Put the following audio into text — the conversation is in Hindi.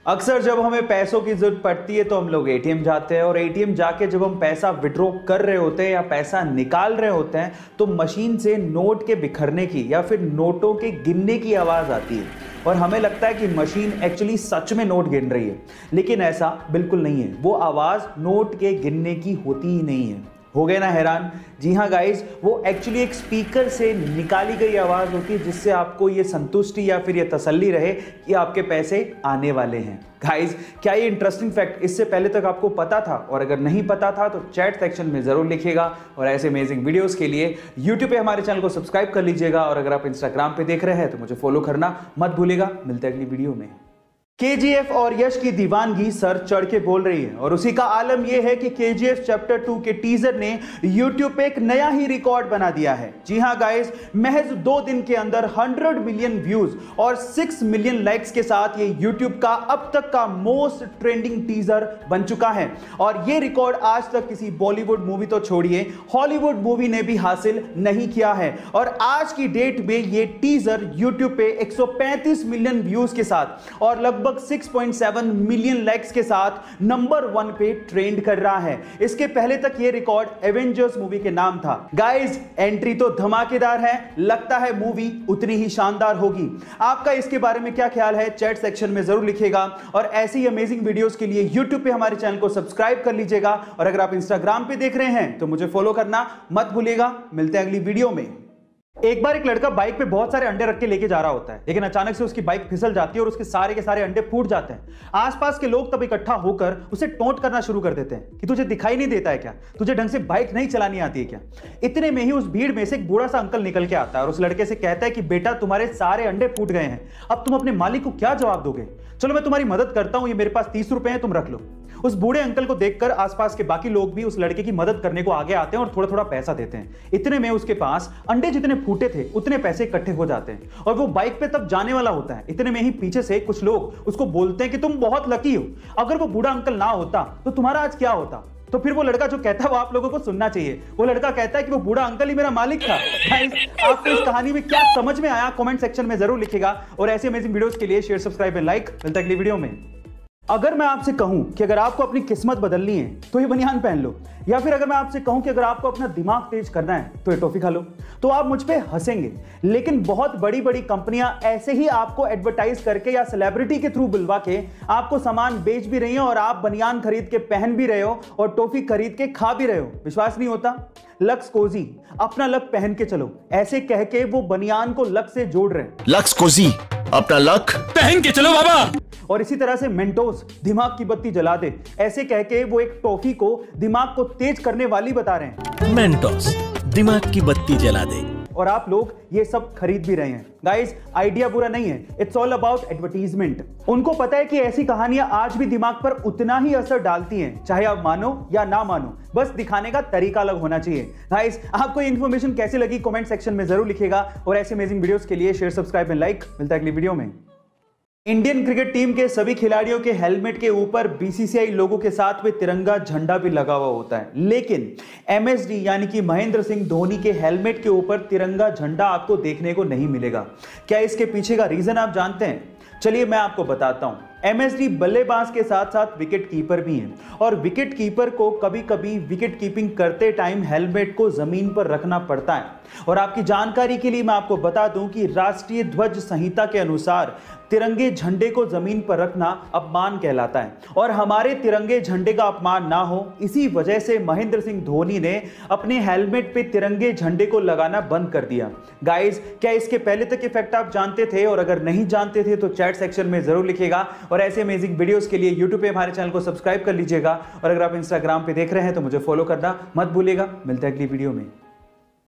अक्सर जब हमें पैसों की जरूरत पड़ती है तो हम लोग एटीएम जाते हैं और एटीएम जाके जब हम पैसा विड्रॉ कर रहे होते हैं या पैसा निकाल रहे होते हैं तो मशीन से नोट के बिखरने की या फिर नोटों के गिनने की आवाज आती है और हमें लगता है कि मशीन एक्चुअली सच में नोट गिन रही है, लेकिन ऐसा बिल्कुल नहीं है। वो आवाज नोट के गिनने की होती ही नहीं है। हो गए ना हैरान? जी हाँ गाइस, वो एक्चुअली एक स्पीकर से निकाली गई आवाज होती है जिससे आपको ये संतुष्टि या फिर ये तसल्ली रहे कि आपके पैसे आने वाले हैं। गाइस, क्या ये इंटरेस्टिंग फैक्ट इससे पहले तक आपको पता था? और अगर नहीं पता था तो चैट सेक्शन में जरूर लिखिएगा और ऐसे अमेजिंग वीडियोस के लिए यूट्यूब पे हमारे चैनल को सब्सक्राइब कर लीजिएगा और अगर आप इंस्टाग्राम पे देख रहे हैं तो मुझे फॉलो करना मत भूलिएगा। मिलते हैं अगली वीडियो में। केजीएफ और यश की दीवानगी सर चढ़ के बोल रही है और उसी का आलम यह है कि केजीएफ चैप्टर 2 के टीजर ने यूट्यूब पे एक नया ही रिकॉर्ड बना दिया है। जी हां गाइस, महज 2 दिन के अंदर 100 मिलियन व्यूज और 6 मिलियन लाइक्स के साथ ये यूट्यूब का अब तक का मोस्ट ट्रेंडिंग टीजर बन चुका है और ये रिकॉर्ड आज तक किसी बॉलीवुड मूवी तो छोड़िए, हॉलीवुड मूवी ने भी हासिल नहीं किया है। और आज की डेट में ये टीजर यूट्यूब पे 135 मिलियन व्यूज के साथ और लगभग 6.7 मिलियन लाइक्स के साथ नंबर 1 पे ट्रेंड कर रहा है। इसके पहले तक ये रिकॉर्ड एवेंजर्स मूवी के नाम था। गाइस, एंट्री तो धमाकेदार है, लगता है मूवी उतनी ही शानदार होगी। आपका इसके बारे में क्या ख्याल है? चैट सेक्शन में जरूर लिखिएगा और ऐसी ही अमेजिंग वीडियोस के लिए यूट्यूब पे हमारे चैनल को सब्सक्राइब कर लीजिएगा और अगर आप इंस्टाग्राम पे देख रहे हैं तो मुझे फॉलो करना मत भूलिएगा। मिलते हैं अगली वीडियो में। एक बार एक लड़का बाइक पे बहुत सारे अंडे रख के लेके जा रहा होता है, लेकिन अचानक से उसकी बाइक फिसल जाती है और उसके सारे के सारे अंडे फूट जाते हैं। आसपास के लोग तब इकट्ठा होकर उसे टोंट करना शुरू कर देते हैं कि तुझे दिखाई नहीं देता है क्या? तुझे ढंग से बाइक नहीं चलानी आती है क्या? इतने में ही उस भीड़ में से एक बूढ़ा सा अंकल निकल के आता है और उस लड़के से कहता है कि बेटा, तुम्हारे सारे अंडे फूट गए हैं, अब तुम अपने मालिक को क्या जवाब दोगे? चलो मैं तुम्हारी मदद करता हूं, ये मेरे पास 30 रुपए हैं, तुम रख लो। उस बूढ़े अंकल को देखकर आसपास के बाकी लोग भी उस लड़के की मदद करने को आगे आते हैं और थोड़ा थोड़ा पैसा देते हैं। इतने में उसके पास अंडे जितने फूटे थे उतने पैसे इकट्ठे हो जाते हैं और वो बाइक पे तब जाने वाला होता है। इतने में ही पीछे से कुछ लोग उसको बोलते हैं कि तुम बहुत लकी हो, अगर वो बूढ़ा अंकल ना होता तो तुम्हारा आज क्या होता? तो फिर वो लड़का जो कहता है वो आप लोगों को सुनना चाहिए। वो लड़का कहता है कि वो बूढ़ा अंकल ही मेरा मालिक था। गाइस, आपको इस कहानी में क्या समझ में आया? कमेंट सेक्शन में जरूर लिखिएगा और ऐसे अमेजिंग वीडियोस के लिए शेयर, सब्सक्राइब एंड लाइक। मिलता है अगली वीडियो में। अगर मैं आपसे कहूं कि अगर आपको अपनी किस्मत बदलनी है तो ये बनियान पहन लो, या फिर अगर मैं आपसे कहूं कि अगर आपको अपना दिमाग तेज करना है तो ये टॉफी खा लो, तो आप मुझ पे हंसेंगे। लेकिन बहुत बड़ी बड़ी कंपनियां ऐसे ही आपको एडवर्टाइज करके या सेलिब्रिटी के थ्रू बुलवा के आपको सामान बेच भी रही हो और आप बनियान खरीद के पहन भी रहे हो और टॉफी खरीद के खा भी रहे हो। विश्वास नहीं होता? लक्स कोजी, अपना लक पहन के चलो, ऐसे कह के वो बनियान को लक से जोड़ रहे हैं। लक्स कोजी, अपना लक पहन के चलो बाबा। और इसी तरह से मेंटोस, दिमाग की बत्ती जला दे, ऐसे कह के वो एक टॉफी को दिमाग को तेज करने वाली बता रहे हैं। मेंटोस, दिमाग की बत्ती जला दे। और आप लोग ये सब खरीद भी रहे हैं। गाइस, आइडिया बुरा नहीं है, इट्स ऑल अबाउट एडवर्टीजमेंट। उनको पता है कि ऐसी कहानियां आज भी दिमाग पर उतना ही असर डालती हैं, चाहे आप मानो या ना मानो, बस दिखाने का तरीका अलग होना चाहिए। गाइस, आपको ये इन्फॉर्मेशन कैसी लगी कमेंट सेक्शन में जरूर लिखिएगा और ऐसे अमेजिंग वीडियोस के लिए शेयर, सब्सक्राइब एंड लाइक। मिलता है अगली वीडियो में। इंडियन क्रिकेट टीम के सभी खिलाड़ियों के हेलमेट के ऊपर बीसीसीआई लोगों के साथ में तिरंगा झंडा भी लगा हुआ होता है, लेकिन एमएसडी यानी कि महेंद्र सिंह धोनी के हेलमेट के ऊपर तिरंगा झंडा आपको देखने को नहीं मिलेगा। क्या इसके पीछे का रीजन आप जानते हैं? चलिए मैं आपको बताता हूं। एमएसडी बल्लेबाज के साथ साथ विकेट कीपर भी हैं और विकेट कीपर को कभी कभी विकेट कीपिंग करते टाइम हेलमेट को जमीन पर रखना पड़ता है। और आपकी जानकारी के लिए मैं आपको बता दूं कि राष्ट्रीय ध्वज संहिता के अनुसार तिरंगे झंडे को जमीन पर रखना अपमान कहलाता है और हमारे तिरंगे झंडे का अपमान ना हो, इसी वजह से महेंद्र सिंह धोनी ने अपने हेलमेट पे तिरंगे झंडे को लगाना बंद कर दिया। गाइस, क्या इसके पहले तक इफेक्ट आप जानते थे? और अगर नहीं जानते थे तो चैट सेक्शन में जरूर लिखिएगा और ऐसे अमेजिंग वीडियोस के लिए यूट्यूब पे हमारे चैनल को सब्सक्राइब कर लीजिएगा और अगर आप इंस्टाग्राम पे देख रहे हैं तो मुझे फॉलो करना मत भूलिएगा। मिलते हैं अगली वीडियो में।